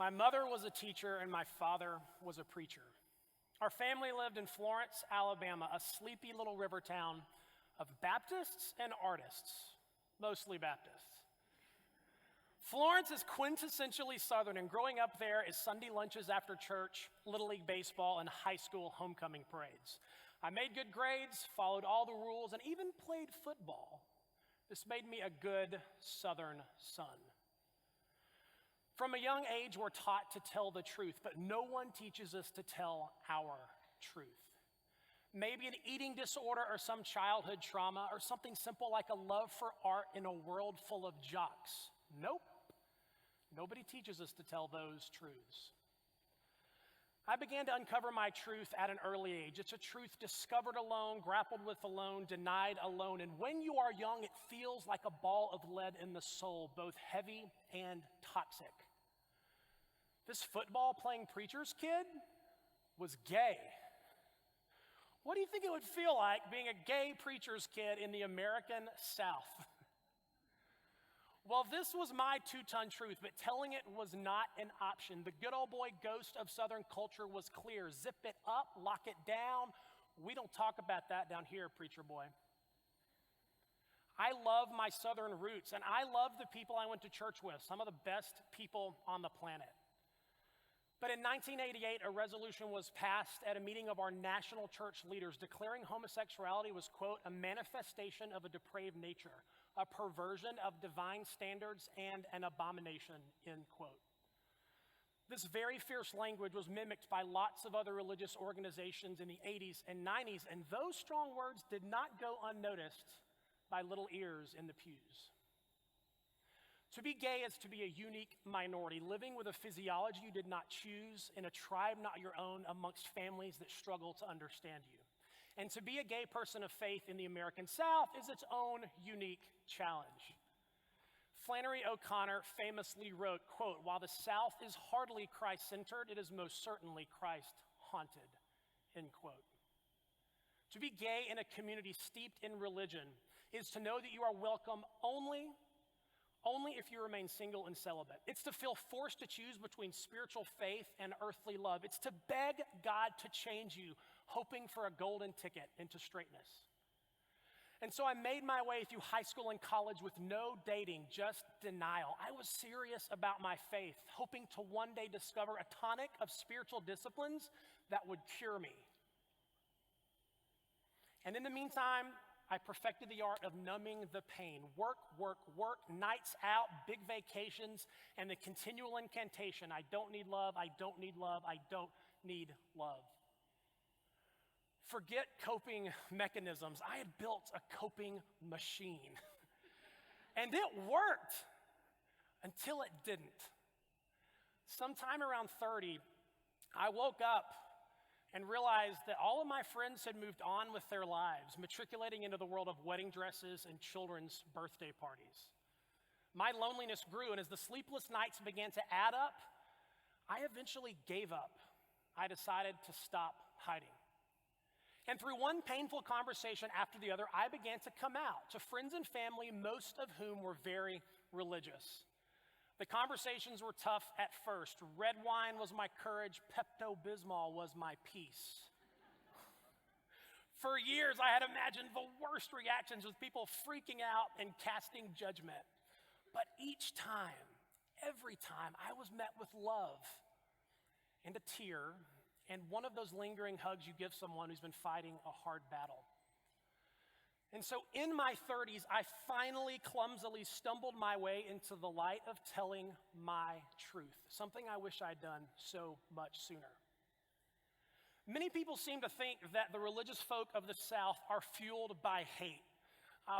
My mother was a teacher and my father was a preacher. Our family lived in Florence, Alabama, a sleepy little river town of Baptists and artists, mostly Baptists. Florence is quintessentially Southern, and growing up there is Sunday lunches after church, Little League baseball, and high school homecoming parades. I made good grades, followed all the rules, and even played football. This made me a good Southern son. From a young age, we're taught to tell the truth, but no one teaches us to tell our truth. Maybe an eating disorder or some childhood trauma, or something simple like a love for art in a world full of jocks. Nope. Nobody teaches us to tell those truths. I began to uncover my truth at an early age. It's a truth discovered alone, grappled with alone, denied alone. And when you are young, it feels like a ball of lead in the soul, both heavy and toxic. This football-playing preacher's kid was gay. What do you think it would feel like being a gay preacher's kid in the American South? Well, this was my two-ton truth, but telling it was not an option. The good old boy ghost of Southern culture was clear. Zip it up, lock it down. We don't talk about that down here, preacher boy. I love my Southern roots, and I love the people I went to church with, some of the best people on the planet. But in 1988, a resolution was passed at a meeting of our national church leaders declaring homosexuality was, quote, a manifestation of a depraved nature, a perversion of divine standards, and an abomination, end quote. This very fierce language was mimicked by lots of other religious organizations in the 80s and 90s, and those strong words did not go unnoticed by little ears in the pews. To be gay is to be a unique minority, living with a physiology you did not choose, in a tribe not your own, amongst families that struggle to understand you. And to be a gay person of faith in the American South is its own unique challenge. Flannery O'Connor famously wrote, quote, while the South is hardly Christ-centered, it is most certainly Christ-haunted, end quote. To be gay in a community steeped in religion is to know that you are welcome only if you remain single and celibate. It's to feel forced to choose between spiritual faith and earthly love. It's to beg God to change you, hoping for a golden ticket into straightness. And so I made my way through high school and college with no dating, just denial. I was serious about my faith, hoping to one day discover a tonic of spiritual disciplines that would cure me. And in the meantime, I perfected the art of numbing the pain. Work, nights out, big vacations, and the continual incantation, I don't need love, I don't need love, I don't need love. Forget coping mechanisms. I had built a coping machine. And it worked until it didn't. Sometime around 30, I woke up and realized that all of my friends had moved on with their lives, matriculating into the world of wedding dresses and children's birthday parties. My loneliness grew, and as the sleepless nights began to add up, I eventually gave up. I decided to stop hiding. And through one painful conversation after the other, I began to come out to friends and family, most of whom were very religious. The conversations were tough at first. Red wine was my courage. Pepto-Bismol was my peace. For years, I had imagined the worst reactions with people freaking out and casting judgment. But each time, every time, I was met with love and a tear and one of those lingering hugs you give someone who's been fighting a hard battle. And so in my 30s, I finally clumsily stumbled my way into the light of telling my truth, something I wish I'd done so much sooner. Many people seem to think that the religious folk of the South are fueled by hate.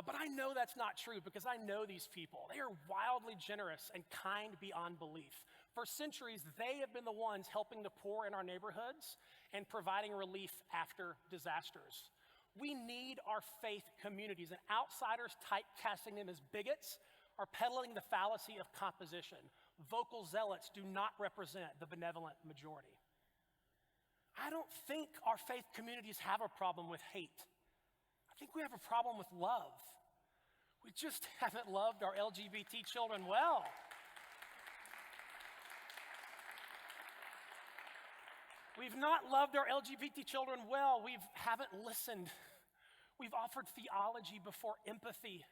But I know that's not true because I know these people. They are wildly generous and kind beyond belief. For centuries, they have been the ones helping the poor in our neighborhoods and providing relief after disasters. We need our faith communities, and outsiders typecasting them as bigots are peddling the fallacy of composition. Vocal zealots do not represent the benevolent majority. I don't think our faith communities have a problem with hate. I think we have a problem with love. We just haven't loved our LGBT children well. We've not loved our LGBT children well. We haven't listened. We've offered theology before empathy.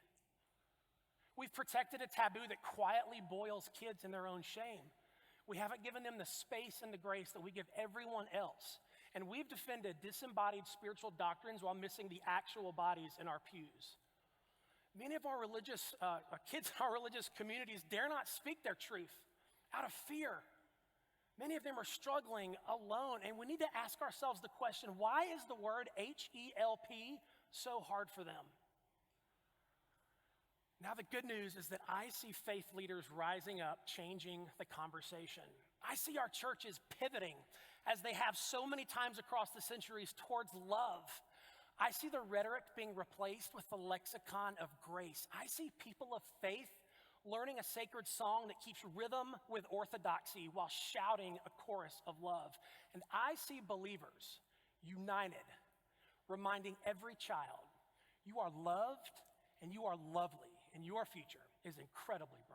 We've protected a taboo that quietly boils kids in their own shame. We haven't given them the space and the grace that we give everyone else. And we've defended disembodied spiritual doctrines while missing the actual bodies in our pews. Many of our religious kids in our religious communities dare not speak their truth out of fear. Many of them are struggling alone, and we need to ask ourselves the question, why is the word H-E-L-P so hard for them? Now, the good news is that I see faith leaders rising up, changing the conversation. I see our churches pivoting, as they have so many times across the centuries, towards love. I see the rhetoric being replaced with the lexicon of grace. I see people of faith learning a sacred song that keeps rhythm with orthodoxy while shouting a chorus of love. And I see believers united, reminding every child, you are loved and you are lovely, and your future is incredibly bright.